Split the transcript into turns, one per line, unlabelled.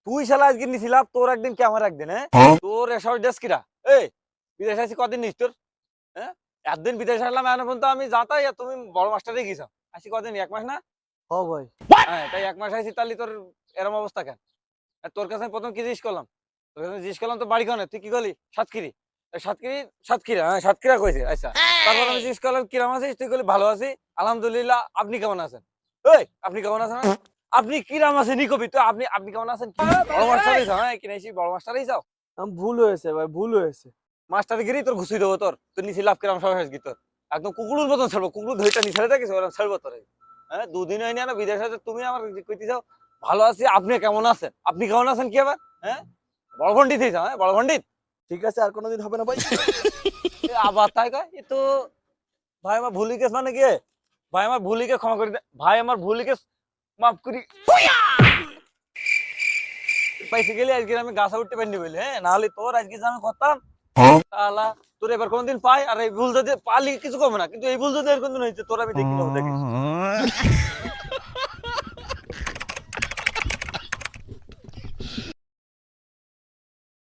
তুই শালা আজকে নিছিলাম তোর একদিন কি আমার একদিন হ্যাঁ তোর এসব ডেস কিরা এই বিদেশ আছি কদিন নিস তোর হ্যাঁ একদিন বিদেশ আসলাম এখন পর্যন্ত আমি যাতাই আর তুমি বড় মাস্টারে গেছো আসি কদিন 1 মাস না
হ ভাই।
হ্যাঁ তাই 1 মাস আইসি তাহলে তোর এরম অবস্থা কেন আর তোর কাছে আমি প্রথম কি জিজ্ঞেস করলাম তোর কাছে জিজ্ঞেস করলাম তো বাড়ি কোনে তুই কি করলি সাতক্ষীরি সাতক্ষীরি সাতক্ষীরা হ্যাঁ সাতক্ষীরা কইছে আচ্ছা তারপর আমি জিজ্ঞেস করলাম কিরাম আছিস তুই বলি ভালো আছি আলহামদুলিল্লাহ আপনি কেমন আছেন এই আপনি কেমন আছেন আপনি কিরাম আছেন নি কবি তো আপনি আপনি কেমন আছেন কি বড় মাস্টারই যাও হ্যাঁ কিনাইছি বড় মাস্টারই যাও
আমার ভুল হয়েছে ভাই, ভুল হয়েছে।
মাস্টারগিরি তোর ঘুষি দেবো তোর নিচে লাভ কিরাম সব হয়েছে তোর একদম কুকুরের মতন ছাড়বো কুকুর ধইটা নিচে থাকিস ওরকম ছাড়বো তোর হ্যাঁ দুদিন হয়নি না বিদেশ আছে তুমি আমার কইতে চাও ভালো আছি আপনি কেমন আছেন আপনি কেমন আছেন কি আবার হ্যাঁ বড় পণ্ডিত হয়েছে হ্যাঁ বড় পণ্ডিত
ঠিক আছে, আর কোনোদিন হবে না ভাই।
আবার তাই কয় এ তো ভাই আমার ভুল গেছ মানে কি ভাই আমার ভুলিকে ক্ষমা করে দে ভাই আমার ভুলিকে মাফ করি পাইছে গেলে আজকে আমি গাছা উঠতে পারিনি বলে হ্যাঁ নাহলে তোর আজকে যে আমি করতাম তাহলে তোর এবার কোনদিন পাই আর এই ভুল যদি পালি কিছু কমে না কিন্তু এই ভুল যদি এর কোনদিন হয়েছে তোর আমি দেখি না দেখি